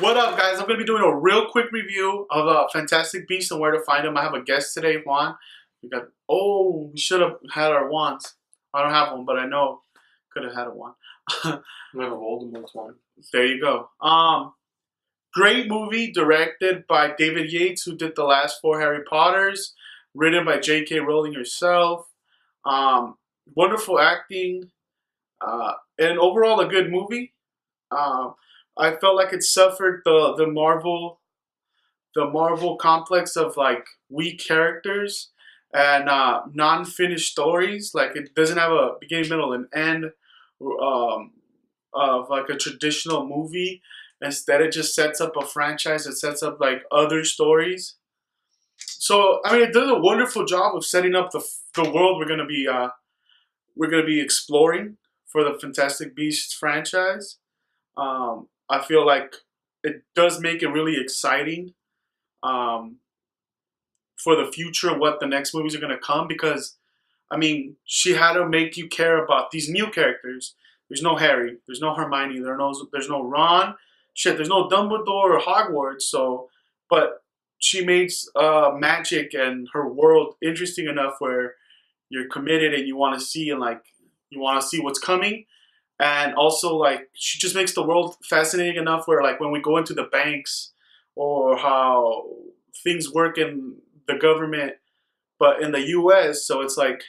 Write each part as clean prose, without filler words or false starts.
What up, guys? I'm going to be doing a real quick review of Fantastic Beasts and where to find them. I have a guest today, Juan. We should have had our wands. I don't have one, but I know could have had a wand. I have a Voldemort's one. There you go. Great movie, directed by David Yates, who did the last 4 Harry Potters. Written by J.K. Rowling herself. Wonderful acting. And overall, a good movie. I felt like it suffered the Marvel complex of like weak characters and non-finished stories. Like it doesn't have a beginning, middle, and end of like a traditional movie. Instead, it just sets up a franchise. It sets up like other stories. So I mean, it does a wonderful job of setting up the world we're gonna be exploring for the Fantastic Beasts franchise. I feel like it does make it really exciting for the future, what the next movies are going to come, because, I mean, she had to make you care about these new characters. There's no Harry. There's no Hermione. There's no Ron. There's no Dumbledore or Hogwarts. So, but she makes magic and her world interesting enough where you're committed and you want to see what's coming. And also, like, she just makes the world fascinating enough where, like, when we go into the banks or how things work in the government, but in the U.S., so it's like,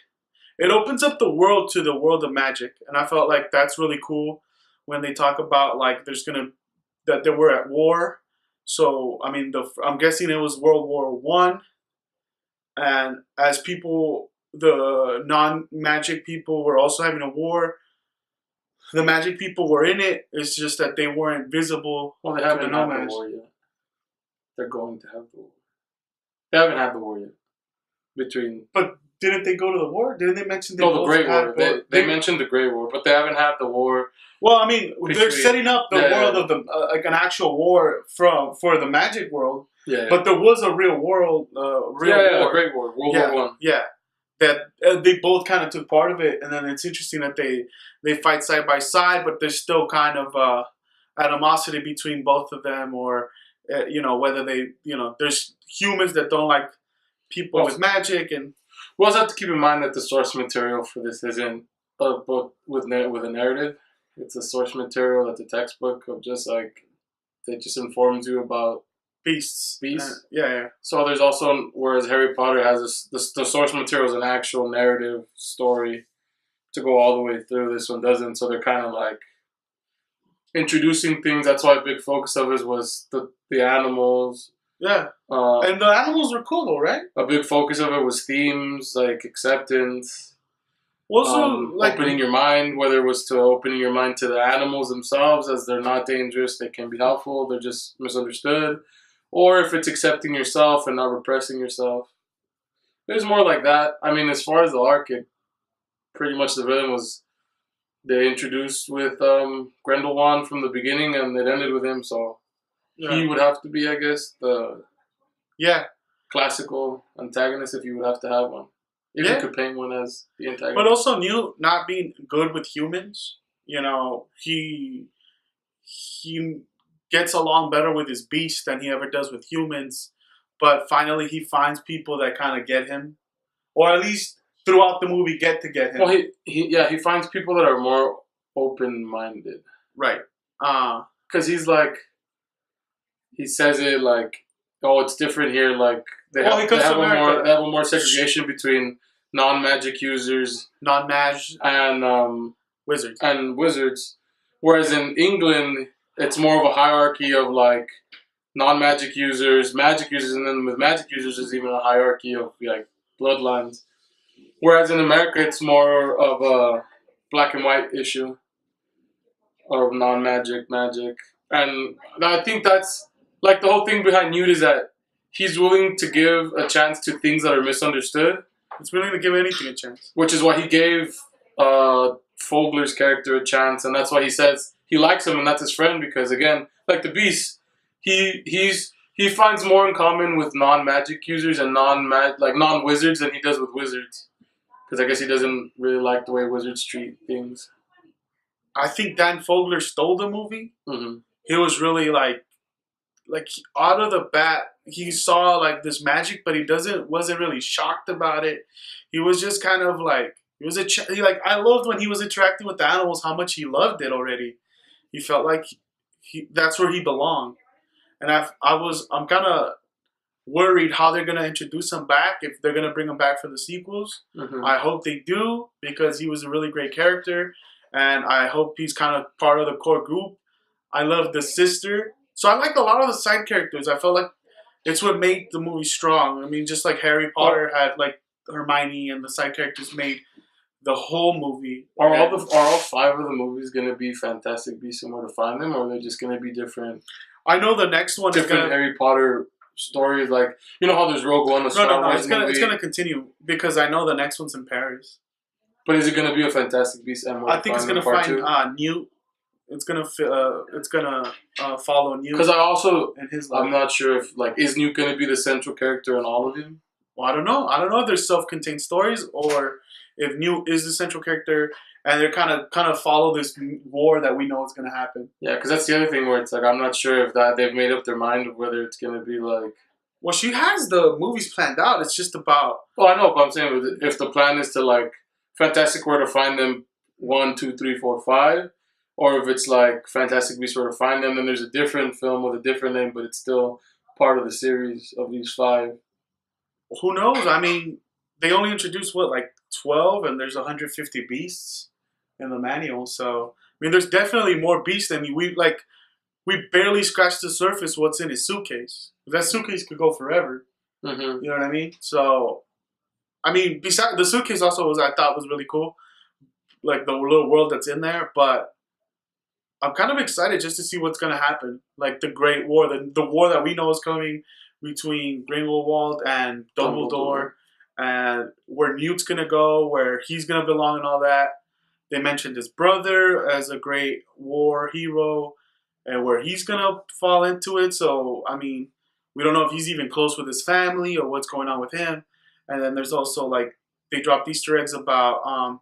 it opens up the world to the world of magic. And I felt like that's really cool when they talk about, like, that they were at war. So, I mean, I'm guessing it was World War One. And as people, the non-magic people were also having a war. The magic people were in it. It's just that they weren't visible. Well, they haven't had the war yet. They're going to have the war. They haven't had the war yet. But didn't they go to the war? Didn't they mention the Great War? They mentioned the Great War, but they haven't had the war. Well, I mean, they're setting up the world of like an actual war for the magic world. Yeah. But there was a real world, war. The Great War, World War One. Yeah. That they both kind of took part of it, and then it's interesting that they fight side by side, but there's still kind of animosity between both of them, or whether there's humans that don't like people with magic, and we also have to keep in mind that the source material for this isn't a book with a narrative. It's a source material that's a textbook of just like that just informs you about beasts. Yeah. So there's also, whereas Harry Potter has the source material is an actual narrative story to go all the way through. This one doesn't. So they're kind of like introducing things. That's why a big focus of it was the animals. Yeah. And the animals were cool though, right? A big focus of it was themes like acceptance. Also, opening your mind, whether it was to opening your mind to the animals themselves, as they're not dangerous, they can be helpful, they're just misunderstood. Or if it's accepting yourself and not repressing yourself. There's more like that. I mean, as far as the arc, pretty much the villain was, they introduced with Grindelwald from the beginning, and it ended with him, so he would have to be, I guess, the classical antagonist if you would have to have one. If you could paint one as the antagonist. But also not being good with humans. He gets along better with his beast than he ever does with humans. But finally he finds people that kind of get him. Or at least throughout the movie get him. Well, he finds people that are more open-minded. Right. Because he's like, he says it like, oh, it's different here. Like, they have a more segregation between non-magic users. And wizards. Whereas in England, it's more of a hierarchy of like non-magic users, magic users, and then with magic users, there's even a hierarchy of like bloodlines. Whereas in America, it's more of a black and white issue of non-magic, magic. And I think that's like the whole thing behind Newt is that he's willing to give a chance to things that are misunderstood. He's willing to give anything a chance. Which is why he gave Fogler's character a chance, and that's why he says he likes him and that's his friend, because again, like the Beast, he finds more in common with non-magic users and non-wizards than he does with wizards. Because I guess he doesn't really like the way wizards treat things. I think Dan Fogler stole the movie. Mm-hmm. He was really like out of the bat, he saw like this magic, but he wasn't really shocked about it. He was just kind of like I loved when he was interacting with the animals, how much he loved it already. He felt like that's where he belonged, and I'm kind of worried how they're gonna introduce him back, if they're gonna bring him back for the sequels. Mm-hmm. I hope they do, because he was a really great character, and I hope he's kind of part of the core group. I love the sister, so I like a lot of the side characters. I felt like it's what made the movie strong. I mean, just like Harry Potter had like Hermione, and the side characters made the whole movie. Are all 5 of the movies gonna be Fantastic Beasts and Where to Find Them, or are they just gonna be different? I know the next one different is gonna, Harry Potter stories, like you know how there's Rogue One, no, it's gonna continue, because I know the next one's in Paris. But is it gonna be a Fantastic Beasts and Where I think it's gonna find Newt. It's gonna follow Newt. Because I also in his life. I'm not sure if like is Newt gonna be the central character in all of them. Well, I don't know. I don't know if there's self-contained stories, or if Newt is the central character, and they're kind of follow this war that we know is going to happen. Yeah, because that's the other thing where it's like I'm not sure if that they've made up their mind of whether it's going to be like. Well, she has the movies planned out. It's just about. Well, I know, but I'm saying if the plan is to like Fantastic Where to Find Them 1, 2, 3, 4, 5, or if it's like Fantastic Beasts Where to Find Them, then there's a different film with a different name, but it's still part of the series of these 5. Who knows? I mean, they only introduced like 12, and there's 150 beasts in the manual. So I mean, there's definitely more beasts than we barely scratched the surface. What's in his suitcase? That suitcase could go forever. Mm-hmm. You know what I mean? So, I mean, besides the suitcase, also I thought was really cool, like the little world that's in there. But I'm kind of excited just to see what's gonna happen. Like the Great War, the war that we know is coming between Grindelwald and Dumbledore, and where Newt's gonna go, where he's gonna belong, and all that. They mentioned his brother as a great war hero, and where he's gonna fall into it. So I mean, we don't know if he's even close with his family or what's going on with him. And then there's also like they dropped Easter eggs about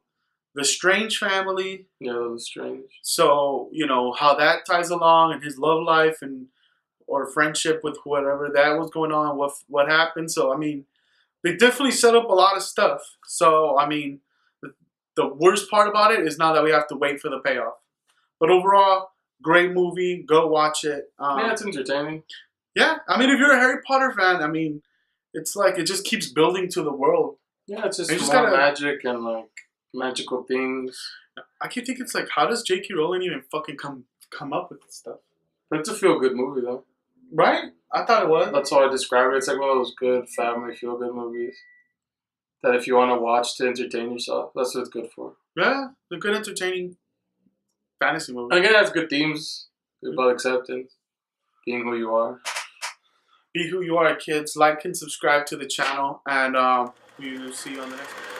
the Strange family. Yeah, the Strange. So you know how that ties along, and his love life and or friendship with whatever that was going on, what happened. So I mean, they definitely set up a lot of stuff. So I mean, the worst part about it is now that we have to wait for the payoff. But overall, great movie. Go watch it. Yeah, it's entertaining. Yeah, I mean, if you're a Harry Potter fan, I mean, it's like it just keeps building to the world. Yeah, it's just more magic and like magical things. I keep thinking it's like, how does J.K. Rowling even fucking come up with this stuff? But it's a feel-good movie, though. Right? I thought it was. That's how I describe it. It's like one of those good family feel-good movies that if you want to watch to entertain yourself, that's what it's good for. Yeah, they're good, entertaining fantasy movie. And again, it has good themes about acceptance, being who you are. Be who you are, kids. Like and subscribe to the channel, and we will see you on the next one.